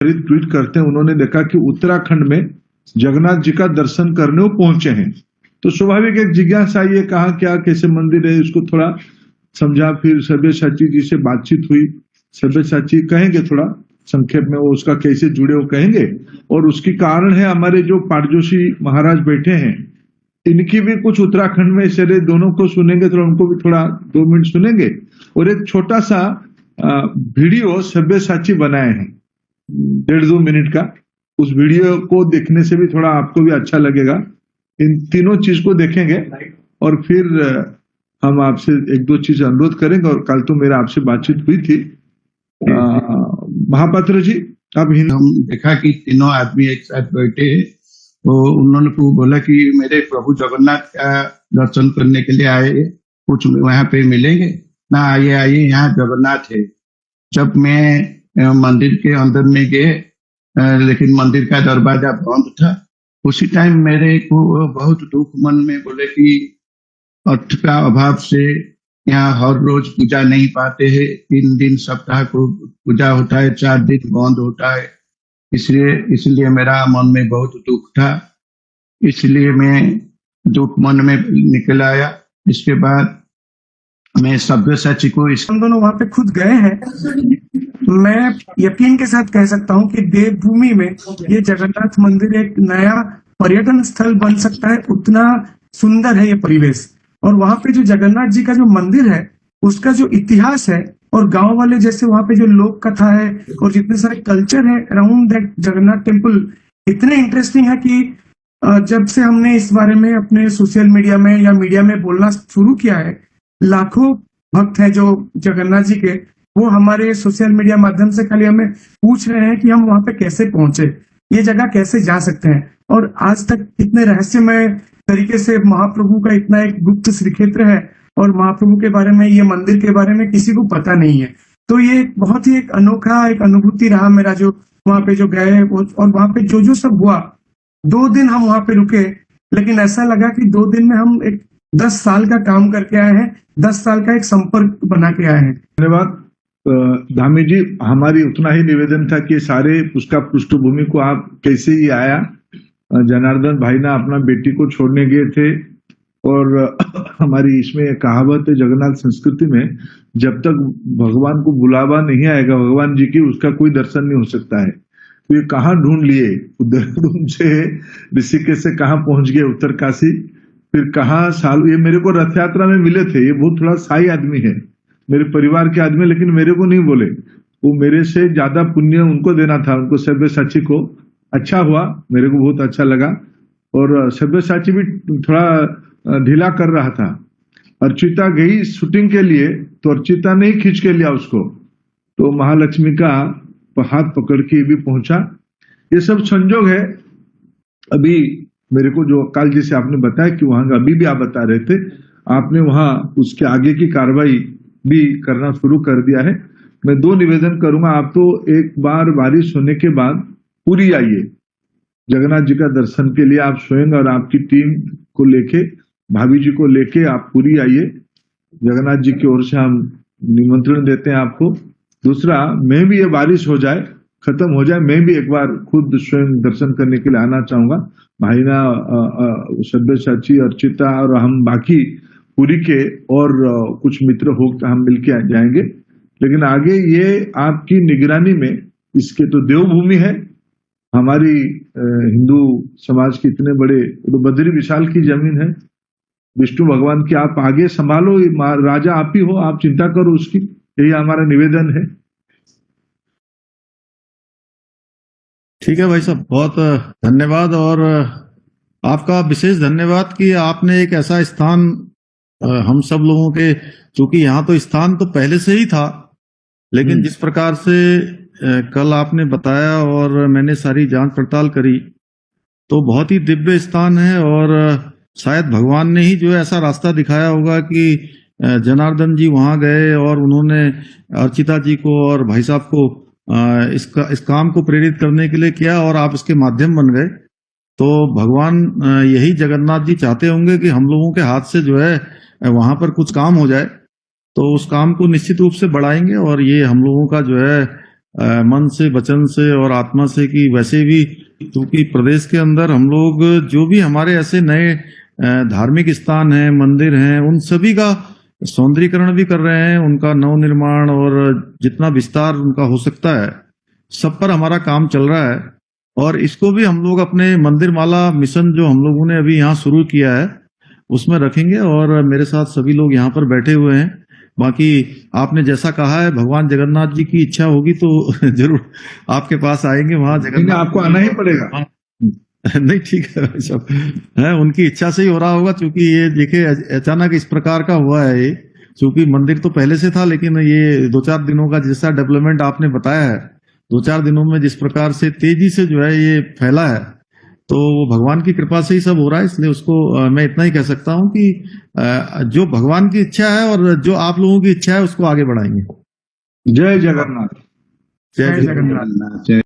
Tweet करते हैं, उन्होंने देखा कि उत्तराखंड में जगन्नाथ जी का दर्शन करने वो पहुंचे हैं, तो स्वाभाविक एक जिज्ञासा ये कहा क्या कैसे मंदिर है, इसको थोड़ा समझा। फिर सब्यसाची जी से बातचीत हुई। सब्यसाची कहेंगे थोड़ा संक्षेप में वो उसका कैसे जुड़े वो कहेंगे, और उसकी कारण है हमारे जो पाटजोशी महाराज बैठे हैं, इनकी भी कुछ उत्तराखंड में चले, दोनों को सुनेंगे, थोड़ा उनको भी थोड़ा 2 मिनट सुनेंगे। और एक छोटा सा वीडियो सब्यसाची बनाए हैं 1.5-2 मिनट का, उस वीडियो को देखने से भी थोड़ा आपको भी अच्छा लगेगा। इन तीनों चीज को देखेंगे और फिर हम आपसे 1-2 चीज अनुरोध करेंगे। और कल तो मेरा आपसे बातचीत हुई थी। महापात्र जी, अब हम देखा कि तीनों आदमी एक साथ बैठे, तो उन्होंने बोला कि मेरे प्रभु जगन्नाथ का दर्शन करने के लिए आए, कुछ वहां पे मिलेंगे ना? आइए आइए, यहाँ जगन्नाथ है। जब मैं मंदिर के अंदर में गए, लेकिन मंदिर का दरवाजा बंद था। उसी टाइम मेरे को बहुत दुख मन में, बोले कि अर्थ का अभाव से यहाँ हर रोज पूजा नहीं पाते हैं। 3 दिन सप्ताह को पूजा होता है, 4 दिन बंद होता है। इसलिए मेरा मन में बहुत दुख था, इसलिए मैं दुख मन में निकल आया। इसके बाद मैं सब्यसाची को हम दोनों वहां पे खुद गए हैं। मैं यकीन के साथ कह सकता हूं कि देवभूमि में ये जगन्नाथ मंदिर एक नया पर्यटन स्थल बन सकता है, उतना सुंदर है ये परिवेश। और वहां पे जो जगन्नाथ जी का जो मंदिर है, उसका जो इतिहास है, और गांव वाले जैसे वहां पे जो लोक कथा है और जितने सारे कल्चर है अराउंड दैट जगन्नाथ टेम्पल, इतने इंटरेस्टिंग है कि जब से हमने इस बारे में अपने सोशल मीडिया में या मीडिया में बोलना शुरू किया है, लाखों भक्त हैं जो जगन्नाथ जी के, वो हमारे सोशल मीडिया माध्यम से खाली हमें पूछ रहे हैं कि हम वहां पे कैसे पहुंचे, ये जगह कैसे जा सकते हैं। और आज तक कितने रहस्यमय तरीके से महाप्रभु का इतना एक गुप्त श्रीक्षेत्र है, और महाप्रभु के बारे में, ये मंदिर के बारे में किसी को पता नहीं है। तो ये बहुत ही एक अनोखा एक अनुभूति रहा मेरा, जो वहां पे जो गए और वहां पे जो जो सब हुआ। 2 दिन हम वहां पे रुके, लेकिन ऐसा लगा कि 2 दिन में हम एक 10 साल का काम करके आए हैं, 10 साल का एक संपर्क बना के आए हैं। धन्यवाद धामी जी। हमारी उतना ही निवेदन था कि सारे उसका पृष्ठभूमि को आप कैसे ही आया। जनार्दन भाई ना अपना बेटी को छोड़ने गए थे, और हमारी इसमें कहावत है जगन्नाथ संस्कृति में, जब तक भगवान को बुलावा नहीं आएगा भगवान जी की, उसका कोई दर्शन नहीं हो सकता है। तो ये कहाँ ढूंढ लिए, देहरादून से ऋषिकेश से कहाँ पहुंच गए उत्तरकाशी, फिर कहाँ साल। ये मेरे को रथ यात्रा में मिले थे, ये बहुत थोड़ा साई आदमी है, मेरे परिवार के आदमी, लेकिन मेरे को नहीं बोले। वो मेरे से ज्यादा पुण्य उनको देना था, उनको सब्यसाची को। अच्छा हुआ, मेरे को बहुत अच्छा लगा। और सब्यसाची भी थोड़ा ढीला कर रहा था। अर्चिता गई शूटिंग के लिए, तो अर्चिता ने ही खींच के लिया उसको, तो महालक्ष्मी का हाथ पकड़ के भी पहुंचा। ये सब संजोग है। अभी मेरे को जो काल जी से आपने बताया कि वहां अभी भी आप बता रहे थे, आपने वहां उसके आगे की कार्रवाई भी करना शुरू कर दिया है। मैं 2 निवेदन करूंगा। आप तो एक बार बारिश होने के बाद पूरी आइए जगन्नाथ जी का दर्शन के लिए, आप स्वयं और आपकी टीम को लेके, भाभी जी को लेके आप पूरी आइए। जगन्नाथ जी की ओर से हम निमंत्रण देते हैं आपको। दूसरा, मैं भी ये बारिश हो जाए, खत्म हो जाए, मैं भी एक बार खुद स्वयं दर्शन करने के लिए आना चाहूंगा। भाईना, सब्यसाची, अर्चिता और हम बाकी पुरी के और कुछ मित्र हो हम मिलके जाएंगे। लेकिन आगे ये आपकी निगरानी में, इसके तो देवभूमि है हमारी हिंदू समाज की, इतने बड़े, तो बद्री विशाल की जमीन है, विष्णु भगवान की, आप आगे संभालो, राजा आप ही हो, आप चिंता करो उसकी, यही हमारा निवेदन है। ठीक है भाई साहब, बहुत धन्यवाद। और आपका विशेष धन्यवाद कि आपने एक ऐसा स्थान हम सब लोगों के, चूंकि यहाँ तो स्थान तो पहले से ही था, लेकिन जिस प्रकार से कल आपने बताया और मैंने सारी जांच पड़ताल करी, तो बहुत ही दिव्य स्थान है। और शायद भगवान ने ही जो ऐसा रास्ता दिखाया होगा कि जनार्दन जी वहां गए और उन्होंने अर्चिता जी को और भाई साहब को इस काम को प्रेरित करने के लिए किया, और आप इसके माध्यम बन गए। तो भगवान यही जगन्नाथ जी चाहते होंगे कि हम लोगों के हाथ से जो है वहां पर कुछ काम हो जाए, तो उस काम को निश्चित रूप से बढ़ाएंगे। और ये हम लोगों का जो है मन से, वचन से और आत्मा से कि वैसे भी क्योंकि प्रदेश के अंदर हम लोग जो भी हमारे ऐसे नए धार्मिक स्थान हैं, मंदिर हैं, उन सभी का सौंदर्यीकरण भी कर रहे हैं, उनका नवनिर्माण और जितना विस्तार उनका हो सकता है सब पर हमारा काम चल रहा है। और इसको भी हम लोग अपने मंदिर माला मिशन जो हम लोगों ने अभी यहाँ शुरू किया है उसमें रखेंगे। और मेरे साथ सभी लोग यहाँ पर बैठे हुए हैं। बाकी आपने जैसा कहा है, भगवान जगन्नाथ जी की इच्छा होगी तो जरूर आपके पास आएंगे। वहां जगन्नाथ आपको आना ही पड़ेगा। नहीं, ठीक है भाई साहब, है उनकी इच्छा से ही हो रहा होगा, क्योंकि ये देखिए अचानक इस प्रकार का हुआ है। ये क्योंकि मंदिर तो पहले से था, लेकिन ये 2-4 दिनों का जैसा डेवलपमेंट आपने बताया है, 2-4 दिनों में जिस प्रकार से तेजी से जो है ये फैला है, तो वो भगवान की कृपा से ही सब हो रहा है। इसलिए उसको मैं इतना ही कह सकता हूँ कि जो भगवान की इच्छा है और जो आप लोगों की इच्छा है उसको आगे बढ़ाएंगे। जय जगन्नाथ। जय जगन्नाथ। जय